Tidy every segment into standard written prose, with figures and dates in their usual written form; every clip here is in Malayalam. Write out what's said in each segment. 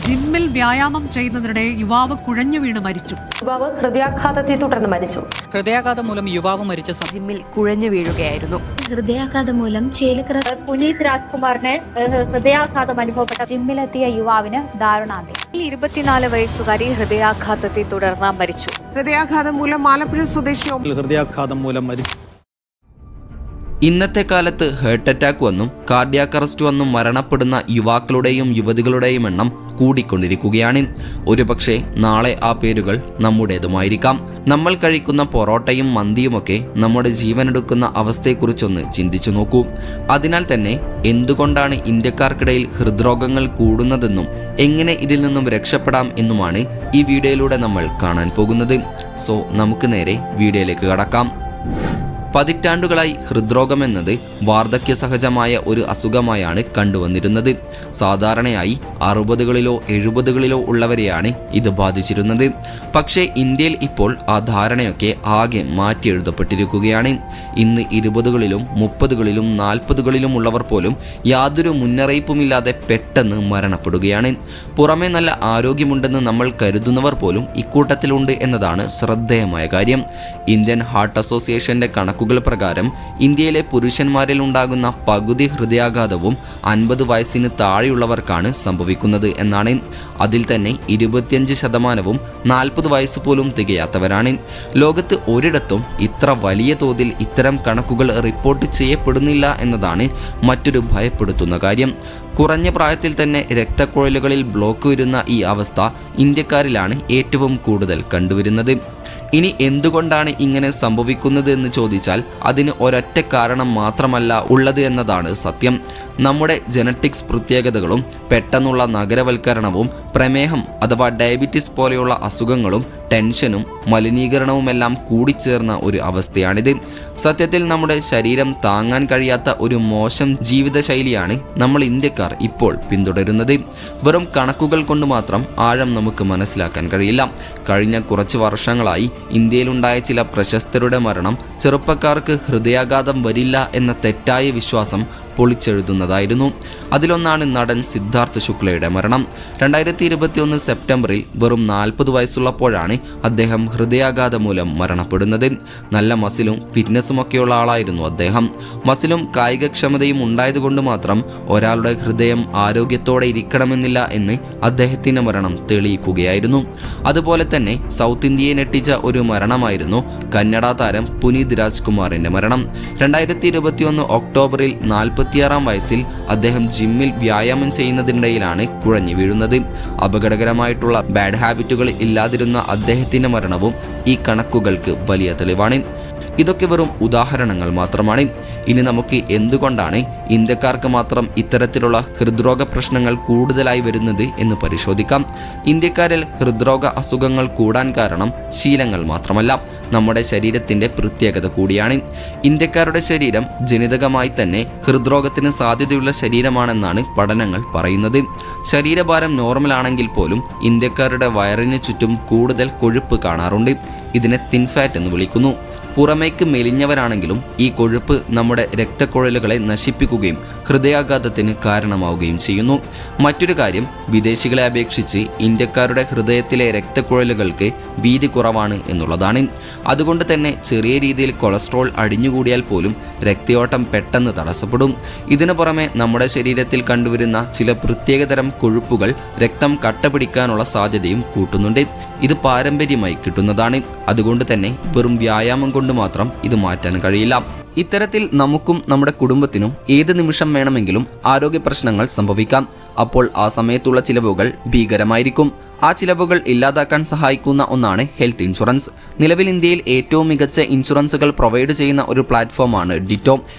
ജിമ്മിൽ വ്യായാമം ചെയ്യുന്നതിനിടെ യുവാവ് കുഴഞ്ഞു വീണ് മരിച്ചു. യുവാവ് ഹൃദയാഘാതത്തെ തുടർന്ന് മരിച്ചു. ഹൃദയാഘാതം മൂലം യുവാവ് മരിച്ച ജിമ്മിൽ കുഴഞ്ഞു വീഴുകയായിരുന്നു. ഹൃദയാഘാതം മൂലം ചേലക്കര പുനീത് രാജ്കുമാറിന് ഹൃദയാഘാതം അനുഭവപ്പെട്ട ജിമ്മിലെത്തിയ യുവാവിന് ദാരുണാന്ത്യം. 24 വയസ്സുകാരി ഹൃദയാഘാതത്തെ തുടർന്ന് മരിച്ചു. ഹൃദയാഘാതം മൂലം ആലപ്പുഴ സ്വദേശിയോ ഹൃദയാഘാതം മൂലം മരിച്ചു. ഇന്നത്തെ കാലത്ത് ഹാർട്ട് അറ്റാക്ക് വന്നും കാർഡിയാക് അറസ്റ്റ് വന്നും മരണപ്പെടുന്ന യുവാക്കളുടെയും യുവതികളുടെയും എണ്ണം കൂടിക്കൊണ്ടിരിക്കുകയാണ്. ഒരുപക്ഷെ നാളെ ആ പേരുകൾ നമ്മുടേതുമായിരിക്കാം. നമ്മൾ കഴിക്കുന്ന പൊറോട്ടയും മന്തിയുമൊക്കെ നമ്മുടെ ജീവനെടുക്കുന്ന അവസ്ഥയെക്കുറിച്ചൊന്ന് ചിന്തിച്ചു നോക്കൂ. അതിനാൽ തന്നെ എന്തുകൊണ്ടാണ് ഇന്ത്യക്കാർക്കിടയിൽ ഹൃദ്രോഗങ്ങൾ കൂടുന്നതെന്നും എങ്ങനെ ഇതിൽ നിന്നും രക്ഷപ്പെടാം എന്നുമാണ് ഈ വീഡിയോയിലൂടെ നമ്മൾ കാണാൻ പോകുന്നത്. സോ നമുക്ക് നേരെ വീഡിയോയിലേക്ക് കടക്കാം. പതിറ്റാണ്ടുകളായി ഹൃദ്രോഗമെന്നത് വാർദ്ധക്യ സഹജമായ ഒരു അസുഖമായാണ് കണ്ടുവന്നിരുന്നത്. സാധാരണയായി 60കളിലോ 70കളിലോ ഉള്ളവരെയാണ് ഇത് ബാധിച്ചിരുന്നത്. പക്ഷേ ഇന്ത്യയിൽ ഇപ്പോൾ ആ ധാരണയൊക്കെ ആകെ മാറ്റിയെഴുതപ്പെട്ടിരിക്കുകയാണ്. ഇന്ന് 20കളിലും 30കളിലും 40കളിലും ഉള്ളവർ പോലും യാതൊരു മുന്നറിയിപ്പുമില്ലാതെ പെട്ടെന്ന് മരണപ്പെടുകയാണ്. പുറമേ നല്ല ആരോഗ്യമുണ്ടെന്ന് നമ്മൾ കരുതുന്നവർ പോലും ഇക്കൂട്ടത്തിലുണ്ട് എന്നതാണ് ശ്രദ്ധേയമായ കാര്യം. ഇന്ത്യൻ ഹാർട്ട് അസോസിയേഷന്റെ കണക്കുകൾ പ്രകാരം ഇന്ത്യയിലെ പുരുഷന്മാരിൽ ഉണ്ടാകുന്ന പകുതി ഹൃദയാഘാതവും 50 വയസ്സിന് താഴെയുള്ളവർക്കാണ് സംഭവിക്കുന്നത് എന്നാണ്. അതിൽ തന്നെ 25% 40 വയസ്സ് പോലും തികയാത്തവരാണ്. ലോകത്ത് ഒരിടത്തും ഇത്ര വലിയ തോതിൽ ഇത്തരം കണക്കുകൾ റിപ്പോർട്ട് ചെയ്യപ്പെടുന്നില്ല എന്നതാണ് മറ്റൊരു ഭയപ്പെടുത്തുന്ന കാര്യം. കുറഞ്ഞ പ്രായത്തിൽ തന്നെ രക്തക്കുഴലുകളിൽ ബ്ലോക്ക് വരുന്ന ഈ അവസ്ഥ ഇന്ത്യക്കാരിലാണ് ഏറ്റവും കൂടുതൽ കണ്ടുവരുന്നത്. ഇനി എന്തുകൊണ്ടാണ് ഇങ്ങനെ സംഭവിക്കുന്നത് എന്ന് ചോദിച്ചാൽ അതിന് ഒരൊറ്റ കാരണം മാത്രമല്ല ഉള്ളത് എന്നതാണ് സത്യം. നമ്മുടെ ജനറ്റിക്സ് പ്രത്യേകതകളും പെട്ടെന്നുള്ള നഗരവൽക്കരണവും പ്രമേഹം അഥവാ ഡയബറ്റീസ് പോലെയുള്ള അസുഖങ്ങളും ടെൻഷനും മലിനീകരണവുമെല്ലാം കൂടിച്ചേർന്ന ഒരു അവസ്ഥയാണിത്. സത്യത്തിൽ നമ്മുടെ ശരീരം താങ്ങാൻ കഴിയാത്ത ഒരു മോശം ജീവിതശൈലിയാണ് നമ്മൾ ഇന്ത്യക്കാർ ഇപ്പോൾ പിന്തുടരുന്നത്. വെറും കണക്കുകൾ കൊണ്ട് മാത്രം ആഴം നമുക്ക് മനസ്സിലാക്കാൻ കഴിയില്ല. കഴിഞ്ഞ കുറച്ച് വർഷങ്ങളായി ഇന്ത്യയിലുണ്ടായ ചില പ്രശസ്തരുടെ മരണം ചെറുപ്പക്കാർക്ക് ഹൃദയാഘാതം വരില്ല എന്ന തെറ്റായ വിശ്വാസം പൊളിച്ചെഴുതുന്നതായിരുന്നു. അതിലൊന്നാണ് നടൻ സിദ്ധാർത്ഥ് ശുക്ലയുടെ മരണം. 2021 സെപ്റ്റംബറിൽ വെറും 40 വയസ്സുള്ളപ്പോഴാണ് അദ്ദേഹം ഹൃദയാഘാതം മൂലം മരണപ്പെടുന്നത്. നല്ല മസിലും ഫിറ്റ്നസ്സുമൊക്കെയുള്ള ആളായിരുന്നു അദ്ദേഹം. മസിലും കായികക്ഷമതയും ഉണ്ടായതുകൊണ്ട് മാത്രം ഒരാളുടെ ഹൃദയം ആരോഗ്യത്തോടെ ഇരിക്കണമെന്നില്ല എന്ന് അദ്ദേഹത്തിൻ്റെ മരണം തെളിയിക്കുകയായിരുന്നു. അതുപോലെ തന്നെ സൗത്ത് ഇന്ത്യയെ ഞെട്ടിച്ച ഒരു മരണമായിരുന്നു കന്നഡ താരം പുനീത് രാജ്കുമാറിൻ്റെ മരണം. 2021 ഒക്ടോബറിൽ 46-ാം വയസ്സിൽ അദ്ദേഹം ജിമ്മിൽ വ്യായാമം ചെയ്യുന്നതിനിടയിലാണ് കുഴഞ്ഞു വീഴുന്നത്. അപകടകരമായിട്ടുള്ള ബാഡ് ഹാബിറ്റുകൾ ഇല്ലാതിരുന്ന അദ്ദേഹത്തിൻ്റെ മരണവും ഈ കണക്കുകൾക്ക് വലിയ തെളിവാണ്. ഇതൊക്കെ വെറും ഉദാഹരണങ്ങൾ മാത്രമാണ്. ഇനി നമുക്ക് എന്തുകൊണ്ടാണ് ഇന്ത്യക്കാർക്ക് മാത്രം ഇത്തരത്തിലുള്ള ഹൃദ്രോഗ പ്രശ്നങ്ങൾ കൂടുതലായി വരുന്നത് എന്ന് പരിശോധിക്കാം. ഇന്ത്യക്കാരിൽ ഹൃദ്രോഗ അസുഖങ്ങൾ കൂടാൻ കാരണം ശീലങ്ങൾ മാത്രമല്ല, നമ്മുടെ ശരീരത്തിൻ്റെ പ്രത്യേകത കൂടിയാണ്. ഇന്ത്യക്കാരുടെ ശരീരം ജനിതകമായി തന്നെ ഹൃദ്രോഗത്തിന് സാധ്യതയുള്ള ശരീരമാണെന്നാണ് പഠനങ്ങൾ പറയുന്നത്. ശരീരഭാരം നോർമലാണെങ്കിൽ പോലും ഇന്ത്യക്കാരുടെ വയറിന് ചുറ്റും കൂടുതൽ കൊഴുപ്പ് കാണാറുണ്ട്. ഇതിനെ തിൻ ഫാറ്റ് എന്ന് വിളിക്കുന്നു. പുറമേക്ക് മെലിഞ്ഞവരാണെങ്കിലും ഈ കൊഴുപ്പ് നമ്മുടെ രക്തക്കുഴലുകളെ നശിപ്പിക്കുകയും ഹൃദയാഘാതത്തിന് കാരണമാവുകയും ചെയ്യുന്നു. മറ്റൊരു കാര്യം, വിദേശികളെ അപേക്ഷിച്ച് ഇന്ത്യക്കാരുടെ ഹൃദയത്തിലെ രക്തക്കുഴലുകൾക്ക് വീതി കുറവാണ് എന്നുള്ളതാണ്. അതുകൊണ്ട് തന്നെ ചെറിയ രീതിയിൽ കൊളസ്ട്രോൾ അടിഞ്ഞുകൂടിയാൽ പോലും രക്തയോട്ടം പെട്ടെന്ന് തടസ്സപ്പെടും. ഇതിനു പുറമെ നമ്മുടെ ശരീരത്തിൽ കണ്ടുവരുന്ന ചില പ്രത്യേകതരം കൊഴുപ്പുകൾ രക്തം കട്ട പിടിക്കാനുള്ള സാധ്യതയും കൂട്ടുന്നുണ്ട്. ഇത് പാരമ്പര്യമായി കിട്ടുന്നതാണ്. അതുകൊണ്ട് തന്നെ വെറും വ്യായാമം കൊണ്ട് മാത്രം ഇത് മാറ്റാൻ കഴിയില്ല. ഇത്തരത്തിൽ നമുക്കും നമ്മുടെ കുടുംബത്തിനും ഏത് നിമിഷം വേണമെങ്കിലും ആരോഗ്യ പ്രശ്നങ്ങൾ സംഭവിക്കാം. അപ്പോൾ ആ സമയത്തുള്ള ചിലവുകൾ ഭീകരമായിരിക്കും. ആ ചിലവുകൾ ഇല്ലാതാക്കാൻ സഹായിക്കുന്ന ഒന്നാണ് ഹെൽത്ത് ഇൻഷുറൻസ്. നിലവിൽ ഇന്ത്യയിൽ ഏറ്റവും മികച്ച ഇൻഷുറൻസുകൾ പ്രൊവൈഡ് ചെയ്യുന്ന ഒരു പ്ലാറ്റ്ഫോമാണ് ഡിറ്റോ.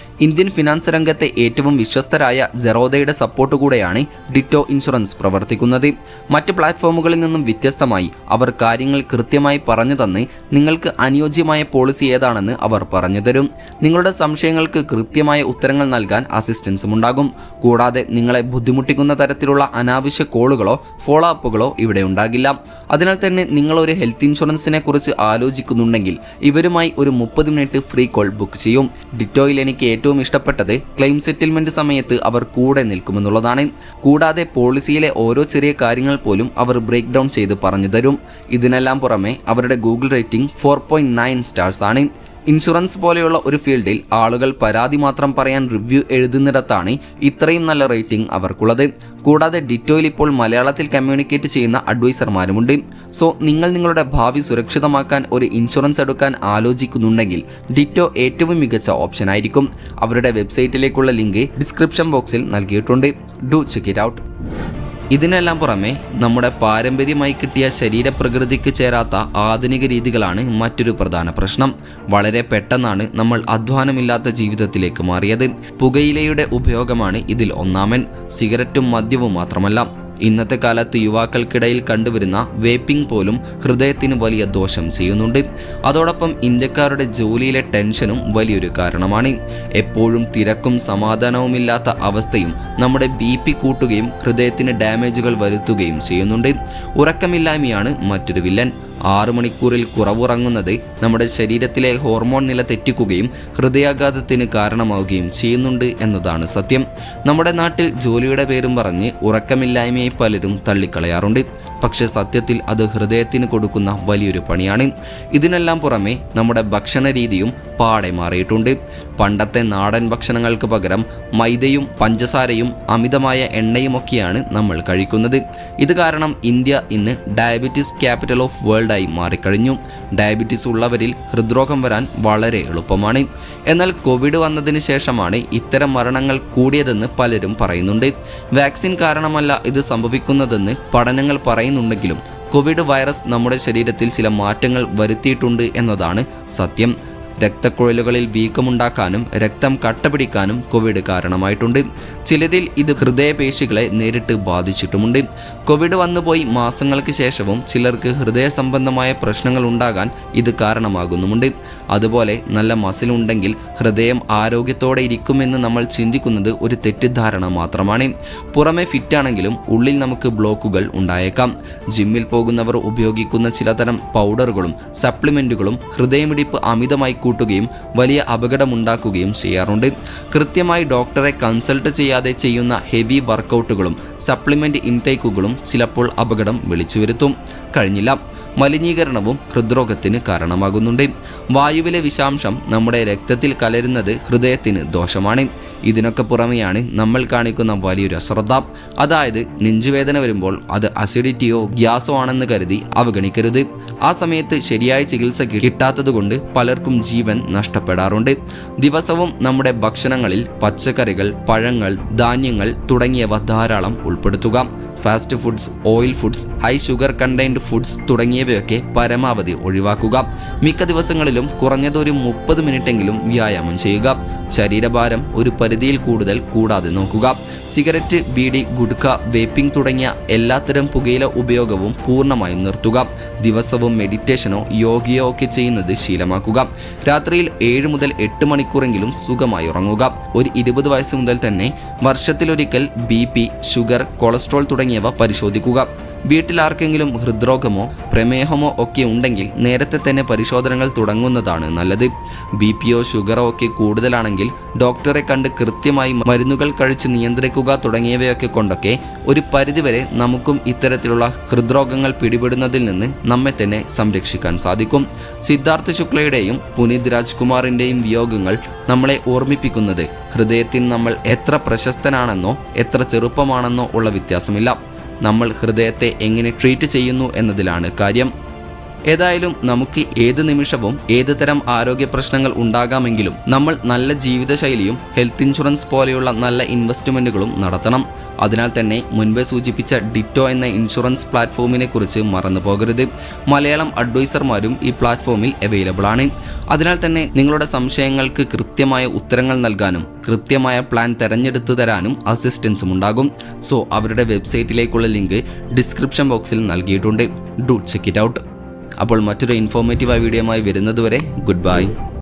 ഇന്ത്യൻ ഫിനാൻസ് രംഗത്തെ ഏറ്റവും വിശ്വസ്തരായ സെറോദയുടെ സപ്പോർട്ട് കൂടെയാണ് ഡിറ്റോ ഇൻഷുറൻസ് പ്രവർത്തിക്കുന്നത്. മറ്റ് പ്ലാറ്റ്ഫോമുകളിൽ നിന്നും വ്യത്യസ്തമായി അവർ കാര്യങ്ങൾ കൃത്യമായി പറഞ്ഞു തന്ന് നിങ്ങൾക്ക് അനുയോജ്യമായ പോളിസി ഏതാണെന്ന് അവർ പറഞ്ഞു തരും. നിങ്ങളുടെ സംശയങ്ങൾക്ക് കൃത്യമായ ഉത്തരങ്ങൾ നൽകാൻ അസിസ്റ്റൻസും ഉണ്ടാകും. കൂടാതെ നിങ്ങളെ ബുദ്ധിമുട്ടിക്കുന്ന തരത്തിലുള്ള അനാവശ്യ കോളുകളോ ഫോളോ അപ്പുകളോ ഇവിടെ ഉണ്ടാകില്ല. അതിനാൽ തന്നെ നിങ്ങളൊരു ഹെൽത്ത് ഇൻഷുറൻസിനെ കുറിച്ച് ആലോചിക്കുന്നുണ്ടെങ്കിൽ ഇവരുമായി ഒരു 30 മിനിറ്റ് ഫ്രീ കോൾ ബുക്ക് ചെയ്യും. ഡിറ്റോയിൽ എനിക്ക് ഏറ്റവും ഇഷ്ടപ്പെട്ടത് ക്ലെയിം സെറ്റിൽമെന്റ് സമയത്ത് അവർ കൂടെ നിൽക്കുമെന്നുള്ളതാണ്. കൂടാതെ പോളിസിയിലെ ഓരോ ചെറിയ കാര്യങ്ങൾ പോലും അവർ ബ്രേക്ക് ഡൗൺ ചെയ്ത് പറഞ്ഞു തരും. ഇതിനെല്ലാം പുറമെ അവരുടെ ഗൂഗിൾ റേറ്റിംഗ് 4.9 സ്റ്റാർസ് ആണ്. ഇൻഷുറൻസ് പോലെയുള്ള ഒരു ഫീൽഡിൽ ആളുകൾ പരാതി മാത്രം പറയാൻ റിവ്യൂ എഴുതുന്നിടത്താണ് ഇത്രയും നല്ല റേറ്റിംഗ് അവർക്കുള്ളത്. കൂടാതെ ഡിറ്റോയിൽ ഇപ്പോൾ മലയാളത്തിൽ കമ്മ്യൂണിക്കേറ്റ് ചെയ്യുന്ന അഡ്വൈസർമാരുമുണ്ട്. സോ നിങ്ങൾ നിങ്ങളുടെ ഭാവി സുരക്ഷിതമാക്കാൻ ഒരു ഇൻഷുറൻസ് എടുക്കാൻ ആലോചിക്കുന്നുണ്ടെങ്കിൽ ഡിറ്റോ ഏറ്റവും മികച്ച ഓപ്ഷൻ ആയിരിക്കും. അവരുടെ വെബ്സൈറ്റിലേക്കുള്ള ലിങ്ക് ഡിസ്ക്രിപ്ഷൻ ബോക്സിൽ നൽകിയിട്ടുണ്ട്. Do check it out. ഇതിനെല്ലാം പുറമെ നമ്മുടെ പാരമ്പര്യമായി കിട്ടിയ ശരീരപ്രകൃതിക്ക് ചേരാത്ത ആധുനിക രീതികളാണ് മറ്റൊരു പ്രധാന പ്രശ്നം. വളരെ പെട്ടെന്നാണ് നമ്മൾ അധ്വാനമില്ലാത്ത ജീവിതത്തിലേക്ക് മാറിയത്. പുകയിലയുടെ ഉപയോഗമാണ് ഇതിൽ ഒന്നാമൻ. സിഗരറ്റും മദ്യവും മാത്രമല്ല, ഇന്നത്തെ കാലത്ത് യുവാക്കൾക്കിടയിൽ കണ്ടുവരുന്ന വേപ്പിംഗ് പോലും ഹൃദയത്തിന് വലിയ ദോഷം ചെയ്യുന്നുണ്ട്. അതോടൊപ്പം ഇന്ത്യക്കാരുടെ ജോലിയിലെ ടെൻഷനും വലിയൊരു കാരണമാണ്. എപ്പോഴും തിരക്കും സമാധാനവുമില്ലാത്ത അവസ്ഥയും നമ്മുടെ BP കൂട്ടുകയും ഹൃദയത്തിന് ഡാമേജുകൾ വരുത്തുകയും ചെയ്യുന്നുണ്ട്. ഉറക്കമില്ലായ്മയാണ് മറ്റൊരു വില്ലൻ. 6 മണിക്കൂറിൽ കുറവുറങ്ങുന്നത് നമ്മുടെ ശരീരത്തിലെ ഹോർമോൺ നില തെറ്റിക്കുകയും ഹൃദയാഘാതത്തിന് കാരണമാവുകയും ചെയ്യുന്നുണ്ട് എന്നതാണ് സത്യം. നമ്മുടെ നാട്ടിൽ ജോലിയുടെ പേരും പറഞ്ഞ് ഉറക്കമില്ലായ്മയെ പലരും തള്ളിക്കളയാറുണ്ട്. പക്ഷെ സത്യത്തിൽ അത് ഹൃദയത്തിന് കൊടുക്കുന്ന വലിയൊരു പണിയാണ്. ഇതിനെല്ലാം പുറമെ നമ്മുടെ ഭക്ഷണ രീതിയും പാടെ മാറിയിട്ടുണ്ട്. പണ്ടത്തെ നാടൻ ഭക്ഷണങ്ങൾക്ക് പകരം മൈദയും പഞ്ചസാരയും അമിതമായ എണ്ണയുമൊക്കെയാണ് നമ്മൾ കഴിക്കുന്നത്. ഇത് കാരണം ഇന്ത്യ ഇന്ന് ഡയബറ്റീസ് ക്യാപിറ്റൽ ഓഫ് വേൾഡായി മാറിക്കഴിഞ്ഞു. ഡയബറ്റീസ് ഉള്ളവരിൽ ഹൃദ്രോഗം വരാൻ വളരെ എളുപ്പമാണ്. എന്നാൽ കോവിഡ് വന്നതിന് ശേഷമാണ് ഇത്തരം മരണങ്ങൾ കൂടിയതെന്ന് പലരും പറയുന്നുണ്ട്. വാക്സിൻ കാരണമല്ല ഇത് സംഭവിക്കുന്നതെന്ന് പഠനങ്ങൾ പറയുന്നുണ്ടെങ്കിലും കോവിഡ് വൈറസ് നമ്മുടെ ശരീരത്തിൽ ചില മാറ്റങ്ങൾ വരുത്തിയിട്ടുണ്ട് എന്നതാണ് സത്യം. രക്തക്കുഴലുകളിൽ വീക്കമുണ്ടാക്കാനും രക്തം കട്ടപിടിക്കാനും കോവിഡ് കാരണമായിട്ടുണ്ട്. ചിലരിൽ ഇത് ഹൃദയപേശികളെ നേരിട്ട് ബാധിച്ചിട്ടുമുണ്ട്. കോവിഡ് വന്നുപോയി മാസങ്ങൾക്ക് ശേഷവും ചിലർക്ക് ഹൃദയ സംബന്ധമായ പ്രശ്നങ്ങൾ ഉണ്ടാകാൻ ഇത് കാരണമാകുന്നുമുണ്ട്. അതുപോലെ നല്ല മസിലുണ്ടെങ്കിൽ ഹൃദയം ആരോഗ്യത്തോടെ ഇരിക്കുമെന്ന് നമ്മൾ ചിന്തിക്കുന്നത് ഒരു തെറ്റിദ്ധാരണ മാത്രമാണ്. പുറമെ ഫിറ്റാണെങ്കിലും ഉള്ളിൽ നമുക്ക് ബ്ലോക്കുകൾ ഉണ്ടായേക്കാം. ജിമ്മിൽ പോകുന്നവർ ഉപയോഗിക്കുന്ന ചിലതരം പൗഡറുകളും സപ്ലിമെൻറ്റുകളും ഹൃദയമിടിപ്പ് അമിതമായി കൂട്ടുകയും വലിയ അപകടമുണ്ടാക്കുകയും ചെയ്യാറുണ്ട്. കൃത്യമായി ഡോക്ടറെ കൺസൾട്ട് ചെയ്യാതെ ചെയ്യുന്ന ഹെവി വർക്കൗട്ടുകളും സപ്ലിമെൻ്റ് ഇൻടേക്കുകളും ചിലപ്പോൾ അപകടം വിളിച്ചു വരുത്തും. കഴിഞ്ഞില്ല, മലിനീകരണവും ഹൃദ്രോഗത്തിന് കാരണമാകുന്നുണ്ട്. വായുവിലെ വിഷാംശം നമ്മുടെ രക്തത്തിൽ കലരുന്നത് ഹൃദയത്തിന് ദോഷമാണ്. ഇതിനൊക്കെ പുറമെയാണ് നമ്മൾ കാണിക്കുന്ന വലിയൊരു അശ്രദ്ധ. അതായത് നെഞ്ചുവേദന വരുമ്പോൾ അത് അസിഡിറ്റിയോ ഗ്യാസോ ആണെന്ന് കരുതി അവഗണിക്കരുത്. ആ സമയത്ത് ശരിയായ ചികിത്സ കിട്ടാത്തതുകൊണ്ട് പലർക്കും ജീവൻ നഷ്ടപ്പെടാറുണ്ട്. ദിവസവും നമ്മുടെ ഭക്ഷണങ്ങളിൽ പച്ചക്കറികൾ, പഴങ്ങൾ, ധാന്യങ്ങൾ തുടങ്ങിയവ ധാരാളം ഉൾപ്പെടുത്തുക. Fast foods, oil foods, high sugar contained foods തുടങ്ങിയവയൊക്കെ പരമാവധി ഒഴിവാക്കുക. മിക്ക ദിവസങ്ങളിലും കുറഞ്ഞതൊരു 30 മിനിറ്റെങ്കിലും വ്യായാമം ചെയ്യുക. ശരീരഭാരം ഒരു പരിധിയിൽ കൂടുതൽ കൂടാതെ നോക്കുക. സിഗരറ്റ്, ബീഡി, ഗുഡ്ക, വേപ്പിംഗ് തുടങ്ങിയ എല്ലാത്തരം പുകയില ഉപയോഗവും പൂർണ്ണമായും നിർത്തുക. ദിവസവും മെഡിറ്റേഷനോ യോഗയോ ഒക്കെ ചെയ്യുന്നത് ശീലമാക്കുക. രാത്രിയിൽ 7 മുതൽ 8 മണിക്കൂറെങ്കിലും സുഖമായി ഉറങ്ങുക. ഒരു 20 വയസ്സ് മുതൽ തന്നെ വർഷത്തിലൊരിക്കൽ BP, ഷുഗർ, കൊളസ്ട്രോൾ തുടങ്ങിയവ പരിശോധിക്കുക. വീട്ടിൽ ആർക്കെങ്കിലും ഹൃദ്രോഗമോ പ്രമേഹമോ ഒക്കെ ഉണ്ടെങ്കിൽ നേരത്തെ തന്നെ പരിശോധനകൾ തുടങ്ങുന്നതാണ് നല്ലത്. BPയോ ഷുഗറോ ഒക്കെ കൂടുതലാണെങ്കിൽ ഡോക്ടറെ കണ്ട് കൃത്യമായി മരുന്നുകൾ കഴിച്ച് നിയന്ത്രിക്കുക തുടങ്ങിയവയൊക്കെ കൊണ്ടൊക്കെ ഒരു പരിധിവരെ നമുക്കും ഇത്തരത്തിലുള്ള ഹൃദ്രോഗങ്ങൾ പിടിപെടുന്നതിൽ നിന്ന് നമ്മെ തന്നെ സംരക്ഷിക്കാൻ സാധിക്കും. സിദ്ധാർത്ഥ് ശുക്ലയുടെയും പുനീത് രാജ്കുമാറിൻ്റെയും വിയോഗങ്ങൾ നമ്മളെ ഓർമ്മിപ്പിക്കുന്നത് ഹൃദയത്തിന് നമ്മൾ എത്ര പ്രശസ്തനാണെന്നോ എത്ര ചെറുപ്പമാണെന്നോ ഉള്ള വ്യത്യാസമില്ല, നമ്മൾ ഹൃദയത്തെ എങ്ങനെ ട്രീറ്റ് ചെയ്യുന്നു എന്നതിലാണ് കാര്യം. ഏതായാലും നമുക്ക് ഏത് നിമിഷവും ഏത് തരം ആരോഗ്യ പ്രശ്നങ്ങൾ ഉണ്ടാകാമെങ്കിലും നമ്മൾ നല്ല ജീവിതശൈലിയും ഹെൽത്ത് ഇൻഷുറൻസ് പോലെയുള്ള നല്ല ഇൻവെസ്റ്റ്മെൻറ്റുകളും നടത്തണം. അതിനാൽ തന്നെ മുൻപേ സൂചിപ്പിച്ച ഡിറ്റോ എന്ന ഇൻഷുറൻസ് പ്ലാറ്റ്ഫോമിനെ കുറിച്ച് മറന്നു പോകരുത്. മലയാളം അഡ്വൈസർമാരും ഈ പ്ലാറ്റ്ഫോമിൽ അവൈലബിൾ ആണ്. അതിനാൽ തന്നെ നിങ്ങളുടെ സംശയങ്ങൾക്ക് കൃത്യമായ ഉത്തരങ്ങൾ നൽകാനും കൃത്യമായ പ്ലാൻ തിരഞ്ഞെടുത്തു തരാനും അസിസ്റ്റൻസും ഉണ്ടാകും. സോ അവരുടെ വെബ്സൈറ്റിലേക്കുള്ള ലിങ്ക് ഡിസ്ക്രിപ്ഷൻ ബോക്സിൽ നൽകിയിട്ടുണ്ട്. Do check it out. അപ്പോൾ മറ്റൊരു ഇൻഫോർമേറ്റീവായ വീഡിയോയുമായി വരുന്നതുവരെ ഗുഡ് ബൈ.